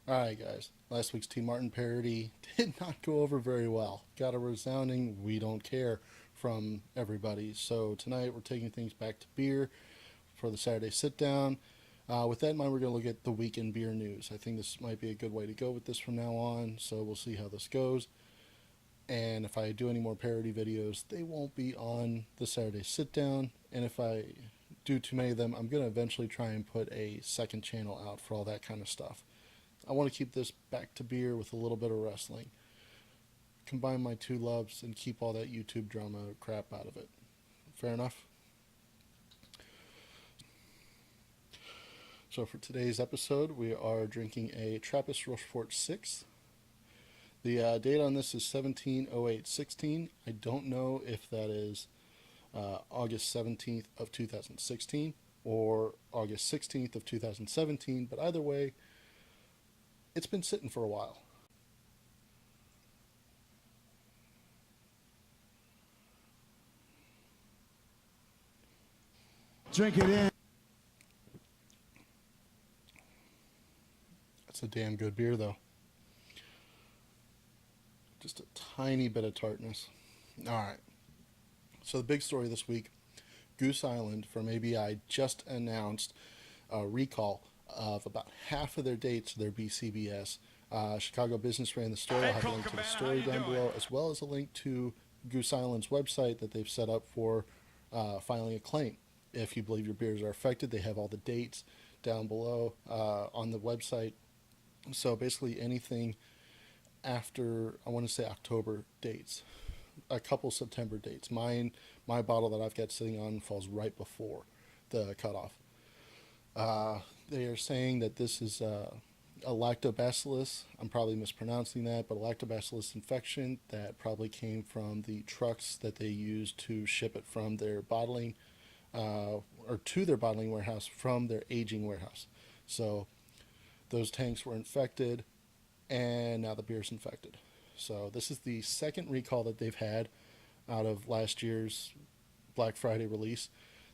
Alright guys, last week's TMarTN parody did not go over very well. Got a resounding "we don't care" from everybody. So tonight we're taking things back to beer for the Saturday sit down. With that in mind, we're going to look at the week in beer news. I think this might be a good way to go with this from now on, so we'll see how this goes. And if I do any more parody videos, they won't be on the Saturday sit down. And if I do too many of them, I'm going to eventually try and put a second channel out for all that kind of stuff. I want to keep this back to beer with a little bit of wrestling. Combine my two loves and keep all that YouTube drama crap out of it. Fair enough? So for today's episode, we are drinking a Trappist Rochefort 6. The date on this is 17/08/16. I don't know if that is August 17th of 2016 or August 16th of 2017, but either way, it's been sitting for a while. Drink it in. It's a damn good beer, though. Just a tiny bit of tartness. Alright. So the big story this week, Goose Island from ABI just announced a recall of about half of their dates of their BCBS. Chicago Business ran the story. I'll have a link to the story down below, as well as a link to Goose Island's website that they've set up for filing a claim. If you believe your beers are affected, they have all the dates down below on the website. So basically anything after, I want to say October dates, a couple September dates. My bottle that I've got sitting on falls right before the cutoff. They are saying that this is a lactobacillus, I'm probably mispronouncing that, but a lactobacillus infection that probably came from the trucks that they used to ship it from their bottling, or to their bottling warehouse from their aging warehouse. So those tanks were infected, and now the beer's infected. So this is the second recall that they've had out of last year's Black Friday release.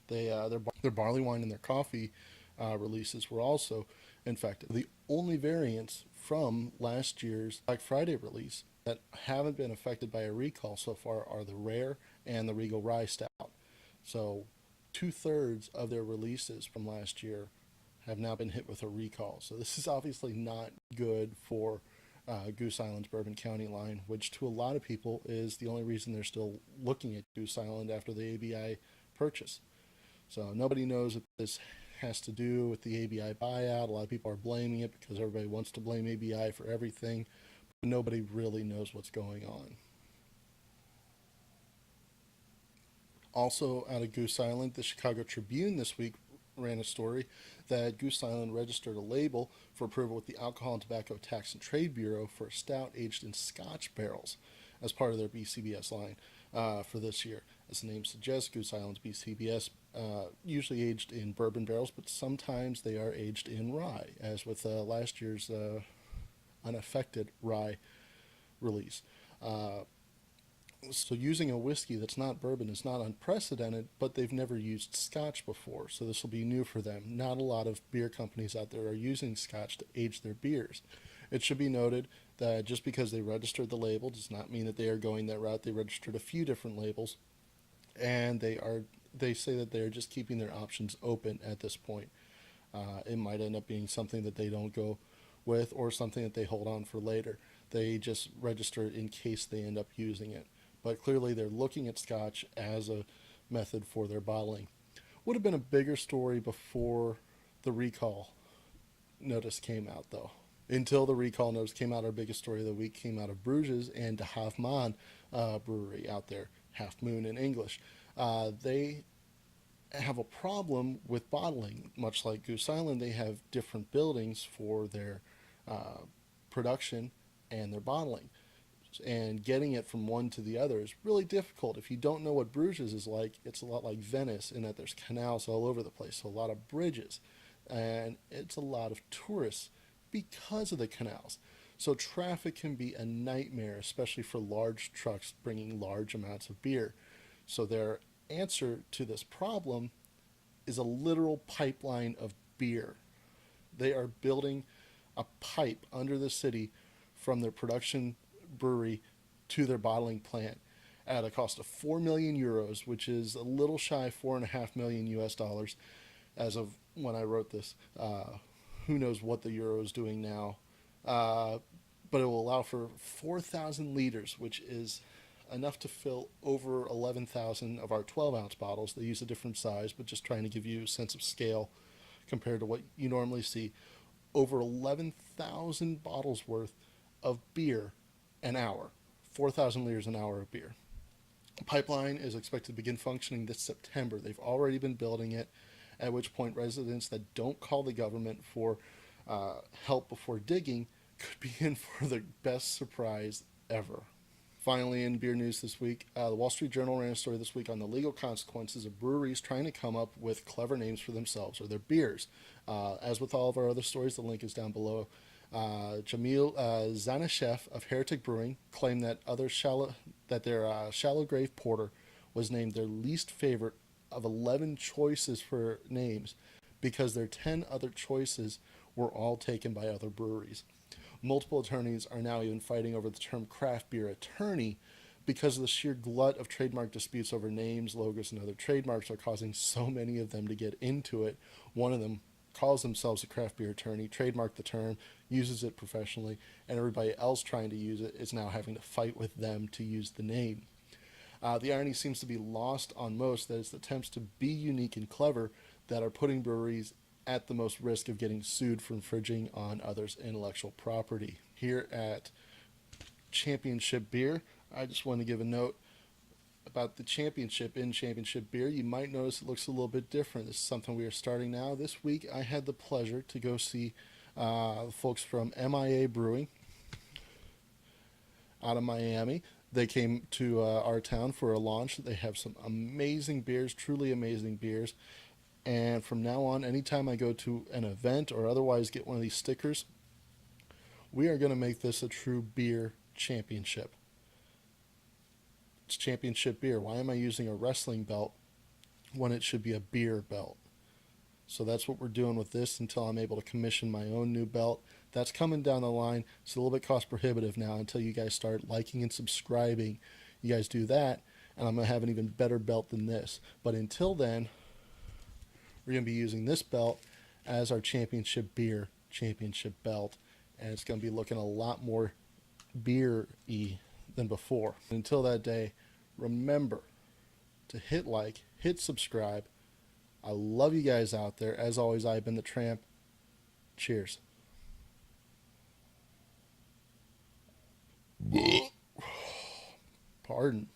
Their barley wine and their coffee releases were also infected. The only variants from last year's Black Friday release that haven't been affected by a recall so far are the Rare and the Regal Rye Stout. So 2/3 of their releases from last year have now been hit with a recall. So this is obviously not good for Goose Island's Bourbon County line, which to a lot of people is the only reason they're still looking at Goose Island after the ABI purchase. So nobody knows if this has to do with the ABI buyout. A lot of people are blaming it because everybody wants to blame ABI for everything, but nobody really knows what's going on. Also out of Goose Island, the Chicago Tribune this week ran a story that Goose Island registered a label for approval with the Alcohol and Tobacco Tax and Trade Bureau for a stout aged in Scotch barrels as part of their BCBS line for this year. As the name suggests, Goose Island's BCBS usually aged in bourbon barrels, but sometimes they are aged in rye, as with last year's unaffected rye release. So using a whiskey that's not bourbon is not unprecedented, but they've never used Scotch before, so this will be new for them. Not a lot of beer companies out there are using Scotch to age their beers. It should be noted that just because they registered the label does not mean that they are going that route. They registered a few different labels, and they say that they're just keeping their options open at this point. It might end up being something that they don't go with or something that they hold on for later. They just register it in case they end up using it. But clearly they're looking at Scotch as a method for their bottling. Would have been a bigger story before the recall notice came out, though. Until the recall notice came out, our biggest story of the week came out of Bruges and the Halve Maan brewery out there, Halve Moon in English. They have a problem with bottling. Much like Goose Island, they have different buildings for their production and their bottling. And getting it from one to the other is really difficult. If you don't know what Bruges is like, it's a lot like Venice in that there's canals all over the place, so a lot of bridges, and it's a lot of tourists because of the canals. So traffic can be a nightmare, especially for large trucks bringing large amounts of beer. So their answer to this problem is a literal pipeline of beer. They are building a pipe under the city from their production brewery to their bottling plant at a cost of 4 million euros, which is a little shy 4.5 million US dollars as of when I wrote this. Who knows what the euro is doing now? But it will allow for 4,000 liters, which is enough to fill over 11,000 of our 12-ounce bottles. They use a different size, but just trying to give you a sense of scale compared to what you normally see. Over 11,000 bottles worth of beer an hour. 4,000 liters an hour of beer. The pipeline is expected to begin functioning this September. They've already been building it, at which point residents that don't call the government for help before digging could be in for the best surprise ever. Finally, in beer news this week, the Wall Street Journal ran a story this week on the legal consequences of breweries trying to come up with clever names for themselves or their beers. As with all of our other stories, the link is down below. Jamil Zanishev of Heretic Brewing claimed that their Shallow Grave Porter was named their least favorite of 11 choices for names because their 10 other choices were all taken by other breweries. Multiple attorneys are now even fighting over the term craft beer attorney because of the sheer glut of trademark disputes over names, logos, and other trademarks are causing so many of them to get into it. One of them calls themselves a craft beer attorney, trademarked the term, uses it professionally, and everybody else trying to use it is now having to fight with them to use the name. The irony seems to be lost on most that it's attempts to be unique and clever that are putting breweries at the most risk of getting sued for infringing on others' intellectual property. Here at Championship Beer, I just want to give a note about the championship in Championship Beer. You might notice it looks a little bit different. This is something we are starting now. This week I had the pleasure to go see folks from MIA Brewing out of Miami. They came to our town for a launch. They have some amazing beers, truly amazing beers. And from now on, anytime I go to an event or otherwise get one of these stickers, we are going to make this a true beer championship. It's Championship Beer. Why am I using a wrestling belt when it should be a beer belt? So that's what we're doing with this until I'm able to commission my own new belt. That's coming down the line. It's a little bit cost prohibitive now until you guys start liking and subscribing. You guys do that, and I'm going to have an even better belt than this. But until then, we're going to be using this belt as our Championship Beer championship belt, and it's going to be looking a lot more beer-y than before. Until that day, remember to hit like, hit subscribe. I love you guys out there. As always, I've been the Tramp. Cheers. Pardon.